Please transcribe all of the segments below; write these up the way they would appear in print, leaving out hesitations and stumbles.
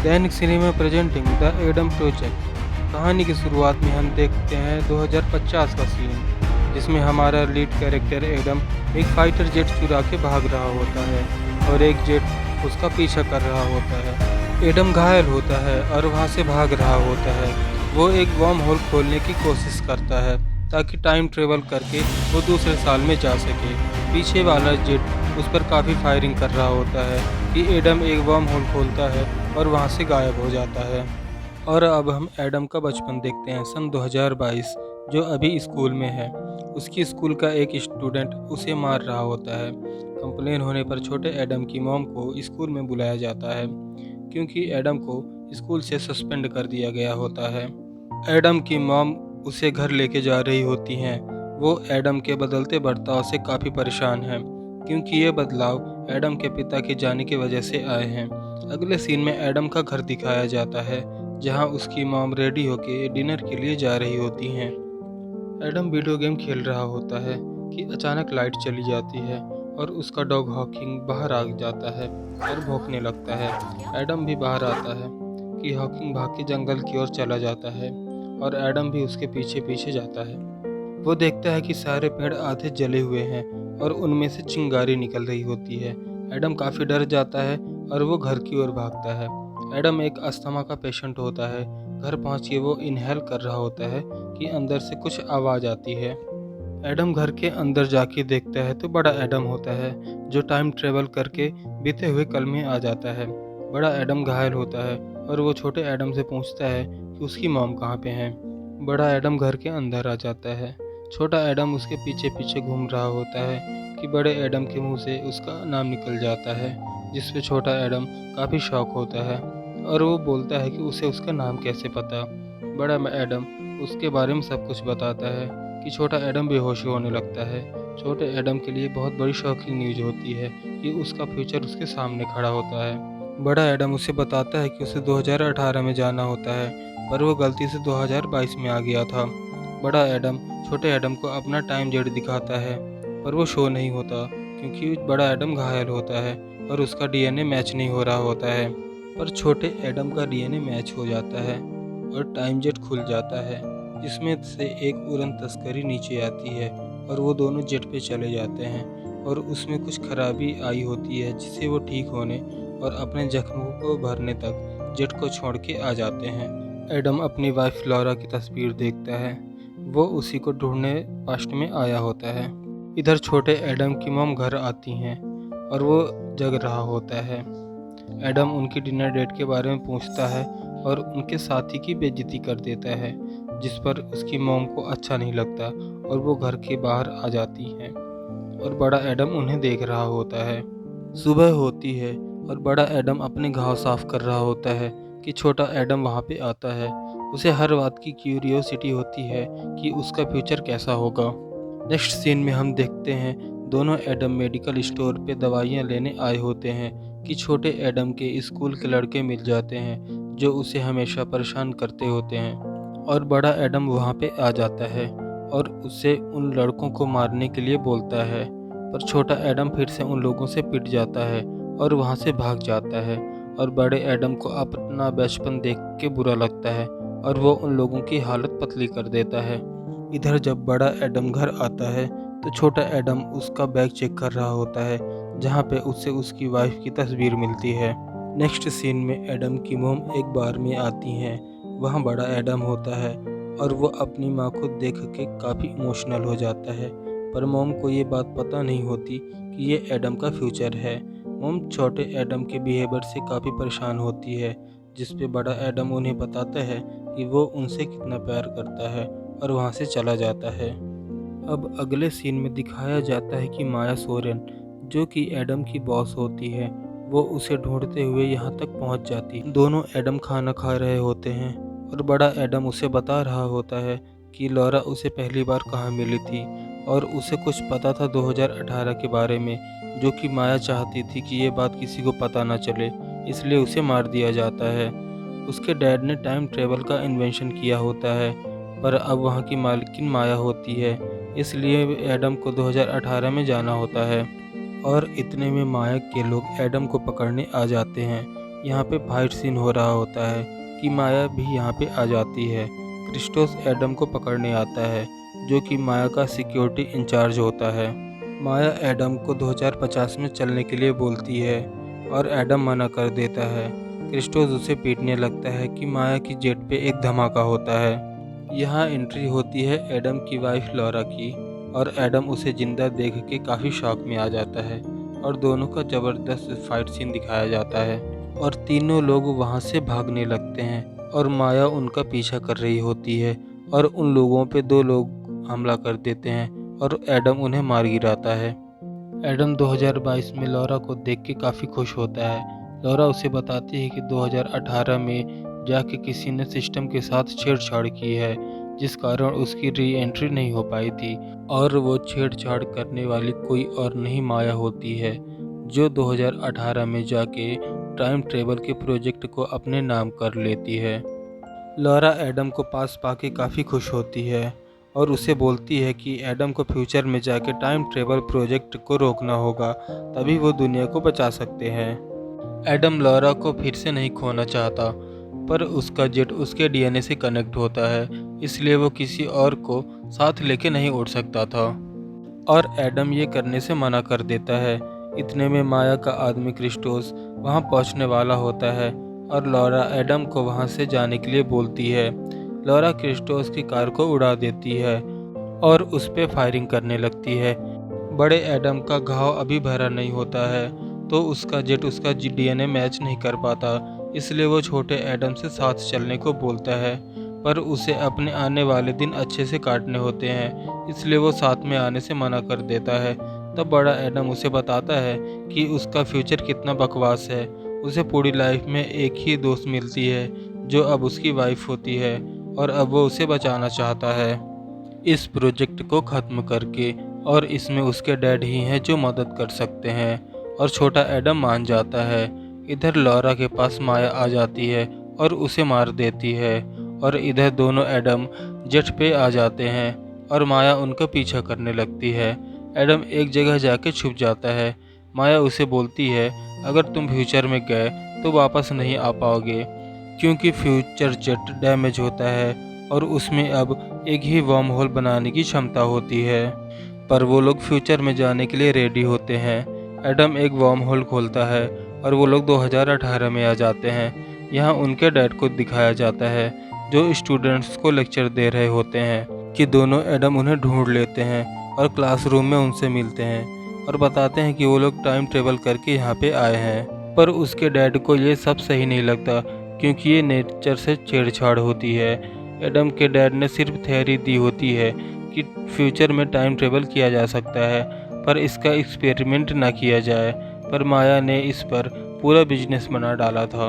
Dainik cinema presenting the Adam project. कहानी की शुरुआत में हम देखते हैं 2050 का सीन, जिसमें हमारा लीड कैरेक्टर एडम एक फाइटर जेट चुरा के भाग रहा होता है और एक जेट उसका पीछा कर रहा होता है। एडम घायल होता है और वहां से भाग रहा होता है। वो एक वर्म होल खोलने की कोशिश करता है ताकि टाइम ट्रेवल करके वो दूसरे साल में जा सके। पीछे वाला जेट उस पर काफ़ी फायरिंग कर रहा होता है कि एडम एक वर्म होल खोलता है और वहां से गायब हो जाता है। और अब हम एडम का बचपन देखते हैं सन 2022, जो अभी स्कूल में है। उसकी स्कूल का एक स्टूडेंट उसे मार रहा होता है। कंप्लेन होने पर छोटे एडम की मॉम को स्कूल में बुलाया जाता है, क्योंकि एडम को स्कूल से सस्पेंड कर दिया गया होता है। एडम की मॉम उसे घर लेके जा रही होती हैं। वो एडम के बदलते बर्ताव से काफ़ी परेशान हैं, क्योंकि ये बदलाव एडम के पिता के जाने की वजह से आए हैं। अगले सीन में एडम का घर दिखाया जाता है, जहां उसकी मॉम रेडी होके डिनर के लिए जा रही होती हैं। एडम वीडियो गेम खेल रहा होता है कि अचानक लाइट चली जाती है और उसका डॉग हॉकिंग बाहर आ जाता है और भौंकने लगता है। एडम भी बाहर आता है कि हॉकिंग भाग के जंगल की ओर चला जाता है और एडम भी उसके पीछे पीछे जाता है। वो देखता है कि सारे पेड़ आधे जले हुए हैं और उनमें से चिंगारी निकल रही होती है। एडम काफ़ी डर जाता है और वो घर की ओर भागता है। एडम एक अस्थमा का पेशेंट होता है। घर पहुंच के वो इनहेल कर रहा होता है कि अंदर से कुछ आवाज़ आती है। एडम घर के अंदर जाके देखता है तो बड़ा एडम होता है, जो टाइम ट्रेवल करके बीते हुए कल में आ जाता है। बड़ा एडम घायल होता है और वो छोटे एडम से पूछता है कि उसकी मॉम कहाँ पे हैं। बड़ा एडम घर के अंदर आ जाता है। छोटा एडम उसके पीछे पीछे घूम रहा होता है कि बड़े एडम के मुंह से उसका नाम निकल जाता है, जिस पे छोटा एडम काफ़ी शॉक होता है और वो बोलता है कि उसे उसका नाम कैसे पता। बड़ा एडम उसके बारे में सब कुछ बताता है कि छोटा एडम बेहोश होने लगता है। छोटे एडम के लिए बहुत बड़ी शॉकिंग न्यूज़ होती है कि उसका फ्यूचर उसके सामने खड़ा होता है। बड़ा एडम उसे बताता है कि उसे 2018 में जाना होता है, पर वो गलती से 2022 में आ गया था। बड़ा एडम छोटे एडम को अपना टाइम जेट दिखाता है, पर वो शो नहीं होता क्योंकि बड़ा एडम घायल होता है और उसका डीएनए मैच नहीं हो रहा होता है। पर छोटे एडम का डीएनए मैच हो जाता है और टाइम जेट खुल जाता है, जिसमें से एक उड़न तस्करी नीचे आती है और वो दोनों जेट पे चले जाते हैं और उसमें कुछ खराबी आई होती है, जिसे वो ठीक होने और अपने जख्मों को भरने तक जेट को छोड़ के आ जाते हैं। एडम अपनी वाइफ लॉरा की तस्वीर देखता है। वो उसी को ढूंढने पास्ट में आया होता है। इधर छोटे एडम की मॉम घर आती हैं और वो जग रहा होता है। एडम उनकी डिनर डेट के बारे में पूछता है और उनके साथी की बेइज्जती कर देता है, जिस पर उसकी मॉम को अच्छा नहीं लगता और वो घर के बाहर आ जाती हैं और बड़ा एडम उन्हें देख रहा होता है। सुबह होती है और बड़ा एडम अपने घाव साफ कर रहा होता है कि छोटा एडम वहाँ पे आता है। उसे हर बात की क्यूरियोसिटी होती है कि उसका फ्यूचर कैसा होगा। नेक्स्ट सीन में हम देखते हैं दोनों एडम मेडिकल स्टोर पे दवाइयाँ लेने आए होते हैं कि छोटे एडम के स्कूल के लड़के मिल जाते हैं, जो उसे हमेशा परेशान करते होते हैं। और बड़ा एडम वहाँ पे आ जाता है और उसे उन लड़कों को मारने के लिए बोलता है, पर छोटा एडम फिर से उन लोगों से पिट जाता है और वहाँ से भाग जाता है। और बड़े एडम को अपना बचपन देख के बुरा लगता है और वो उन लोगों की हालत पतली कर देता है। इधर जब बड़ा एडम घर आता है तो छोटा एडम उसका बैग चेक कर रहा होता है, जहाँ पे उसे उसकी वाइफ की तस्वीर मिलती है। नेक्स्ट सीन में एडम की मोम एक बार में आती हैं। वहाँ बड़ा एडम होता है और वो अपनी माँ को देख के काफ़ी इमोशनल हो जाता है, पर मोम को ये बात पता नहीं होती कि ये एडम का फ्यूचर है। मोम छोटे एडम के बिहेवियर से काफ़ी परेशान होती है, जिस पे बड़ा एडम उन्हें बताता है कि वो उनसे कितना प्यार करता है और वहाँ से चला जाता है। अब अगले सीन में दिखाया जाता है कि माया सोरेन, जो कि एडम की बॉस होती है, वो उसे ढूंढते हुए यहाँ तक पहुँच जाती है। दोनों एडम खाना खा रहे होते हैं और बड़ा एडम उसे बता रहा होता है कि लॉरा उसे पहली बार कहाँ मिली थी और उसे कुछ पता था 2018 के बारे में, जो कि माया चाहती थी कि ये बात किसी को पता ना चले, इसलिए उसे मार दिया जाता है। उसके डैड ने टाइम ट्रेवल का इन्वेंशन किया होता है, पर अब वहाँ की मालकिन माया होती है, इसलिए एडम को 2018 में जाना होता है। और इतने में माया के लोग एडम को पकड़ने आ जाते हैं। यहाँ पे फाइट सीन हो रहा होता है कि माया भी यहाँ पे आ जाती है। क्रिस्टोस एडम को पकड़ने आता है, जो कि माया का सिक्योरिटी इंचार्ज होता है। माया एडम को 2050 में चलने के लिए बोलती है और एडम मना कर देता है। क्रिस्टोस उसे पीटने लगता है कि माया की जेट पे एक धमाका होता है। यहाँ एंट्री होती है एडम की वाइफ लॉरा की, और एडम उसे जिंदा देख के काफ़ी शॉक में आ जाता है और दोनों का ज़बरदस्त फाइट सीन दिखाया जाता है और तीनों लोग वहाँ से भागने लगते हैं और माया उनका पीछा कर रही होती है और उन लोगों पे 2 लोग हमला कर देते हैं और एडम उन्हें मार गिराता है। एडम 2022 में लॉरा को देख के काफ़ी खुश होता है। लॉरा उसे बताती है कि 2018 में जाके किसी ने सिस्टम के साथ छेड़छाड़ की है, जिस कारण उसकी री एंट्री नहीं हो पाई थी और वो छेड़छाड़ करने वाली कोई और नहीं माया होती है, जो 2018 में जाके टाइम ट्रेवल के प्रोजेक्ट को अपने नाम कर लेती है। लॉरा एडम को पास पाके काफ़ी खुश होती है और उसे बोलती है कि एडम को फ्यूचर में जाके टाइम ट्रेवल प्रोजेक्ट को रोकना होगा, तभी वो दुनिया को बचा सकते हैं। एडम लॉरा को फिर से नहीं खोना चाहता, पर उसका जेट उसके डीएनए से कनेक्ट होता है, इसलिए वो किसी और को साथ लेके नहीं उड़ सकता था और एडम ये करने से मना कर देता है। इतने में माया का आदमी क्रिस्टोस वहाँ पहुँचने वाला होता है और लॉरा एडम को वहाँ से जाने के लिए बोलती है। लॉरा क्रिस्टोस की कार को उड़ा देती है और उस पर फायरिंग करने लगती है। बड़े एडम का घाव अभी भरा नहीं होता है, तो उसका जेट उसका डीएनए मैच नहीं कर पाता, इसलिए वो छोटे एडम से साथ चलने को बोलता है, पर उसे अपने आने वाले दिन अच्छे से काटने होते हैं, इसलिए वो साथ में आने से मना कर देता है। तब बड़ा एडम उसे बताता है कि उसका फ्यूचर कितना बकवास है। उसे पूरी लाइफ में एक ही दोस्त मिलती है, जो अब उसकी वाइफ होती है और अब वो उसे बचाना चाहता है इस प्रोजेक्ट को ख़त्म करके, और इसमें उसके डैड ही हैं जो मदद कर सकते हैं, और छोटा एडम मान जाता है। इधर लॉरा के पास माया आ जाती है और उसे मार देती है और इधर दोनों एडम जेट पे आ जाते हैं और माया उनका पीछा करने लगती है। एडम एक जगह जाके छुप जाता है। माया उसे बोलती है, अगर तुम फ्यूचर में गए तो वापस नहीं आ पाओगे, क्योंकि फ्यूचर जेट डैमेज होता है और उसमें अब एक ही वर्म होल बनाने की क्षमता होती है। पर वो लोग फ्यूचर में जाने के लिए रेडी होते हैं। एडम एक वर्म होल खोलता है और वो लोग 2018 में आ जाते हैं। यहाँ उनके डैड को दिखाया जाता है, जो स्टूडेंट्स को लेक्चर दे रहे होते हैं कि दोनों एडम उन्हें ढूंढ लेते हैं और क्लासरूम में उनसे मिलते हैं और बताते हैं कि वो लोग टाइम ट्रेवल करके यहाँ पे आए हैं। पर उसके डैड को ये सब सही नहीं लगता, क्योंकि ये नेचर से छेड़छाड़ होती है। एडम के डैड ने सिर्फ थ्योरी दी होती है कि फ्यूचर में टाइम ट्रेवल किया जा सकता है, पर इसका एक्सपेरिमेंट ना किया जाए, पर माया ने इस पर पूरा बिजनेस बना डाला था।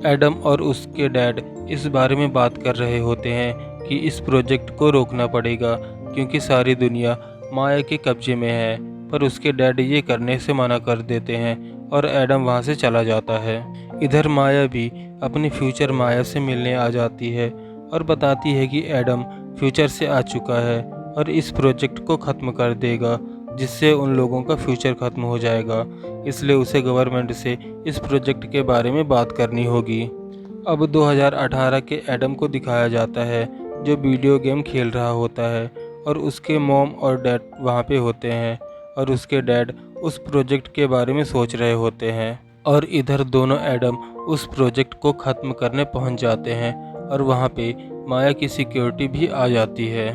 एडम और उसके डैड इस बारे में बात कर रहे होते हैं कि इस प्रोजेक्ट को रोकना पड़ेगा, क्योंकि सारी दुनिया माया के कब्जे में है, पर उसके डैड ये करने से मना कर देते हैं और एडम वहाँ से चला जाता है। इधर माया भी अपनी फ्यूचर माया से मिलने आ जाती है और बताती है कि एडम फ्यूचर से आ चुका है और इस प्रोजेक्ट को ख़त्म कर देगा, जिससे उन लोगों का फ्यूचर ख़त्म हो जाएगा, इसलिए उसे गवर्नमेंट से इस प्रोजेक्ट के बारे में बात करनी होगी। अब 2018 के एडम को दिखाया जाता है, जो वीडियो गेम खेल रहा होता है और उसके मॉम और डैड वहाँ पे होते हैं और उसके डैड उस प्रोजेक्ट के बारे में सोच रहे होते हैं और इधर दोनों एडम उस प्रोजेक्ट को ख़त्म करने पहुँच जाते हैं और वहाँ पे माया की सिक्योरिटी भी आ जाती है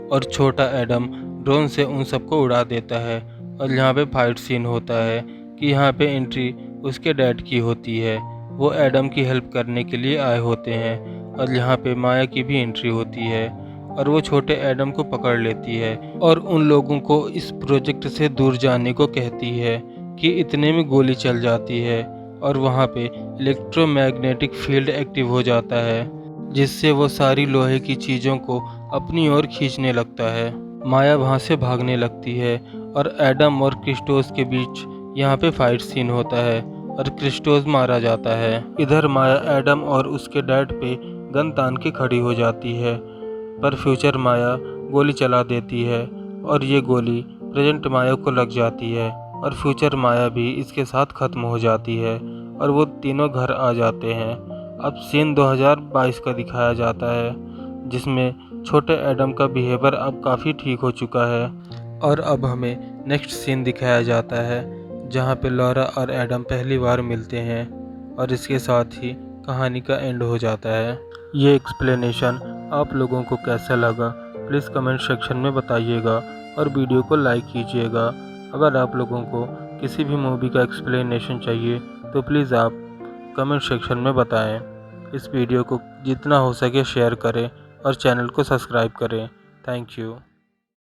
और छोटा एडम ड्रोन से उन सबको उड़ा देता है। और यहाँ पे फाइट सीन होता है कि यहाँ पे एंट्री उसके डैड की होती है। वो एडम की हेल्प करने के लिए आए होते हैं और यहाँ पे माया की भी एंट्री होती है और वो छोटे एडम को पकड़ लेती है और उन लोगों को इस प्रोजेक्ट से दूर जाने को कहती है कि इतने में गोली चल जाती है और वहाँ पे इलेक्ट्रोमैग्नेटिक फील्ड एक्टिव हो जाता है, जिससे वो सारी लोहे की चीज़ों को अपनी ओर खींचने लगता है। माया वहाँ से भागने लगती है और एडम और क्रिस्टोस के बीच यहाँ पे फाइट सीन होता है और क्रिस्टोस मारा जाता है। इधर माया एडम और उसके डैड पे गन तान के खड़ी हो जाती है, पर फ्यूचर माया गोली चला देती है और ये गोली प्रेजेंट माया को लग जाती है और फ्यूचर माया भी इसके साथ ख़त्म हो जाती है और वो तीनों घर आ जाते हैं। अब सीन 2022 का दिखाया जाता है, जिसमें छोटे एडम का बिहेवियर अब काफ़ी ठीक हो चुका है। और अब हमें नेक्स्ट सीन दिखाया जाता है जहाँ पे लॉरा और एडम पहली बार मिलते हैं, और इसके साथ ही कहानी का एंड हो जाता है। ये एक्सप्लेनेशन आप लोगों को कैसा लगा प्लीज़ कमेंट सेक्शन में बताइएगा और वीडियो को लाइक कीजिएगा। अगर आप लोगों को किसी भी मूवी का एक्सप्लेनेशन चाहिए तो प्लीज़ आप कमेंट सेक्शन में बताएं। इस वीडियो को जितना हो सके शेयर करें और चैनल को सब्सक्राइब करें। Thank you.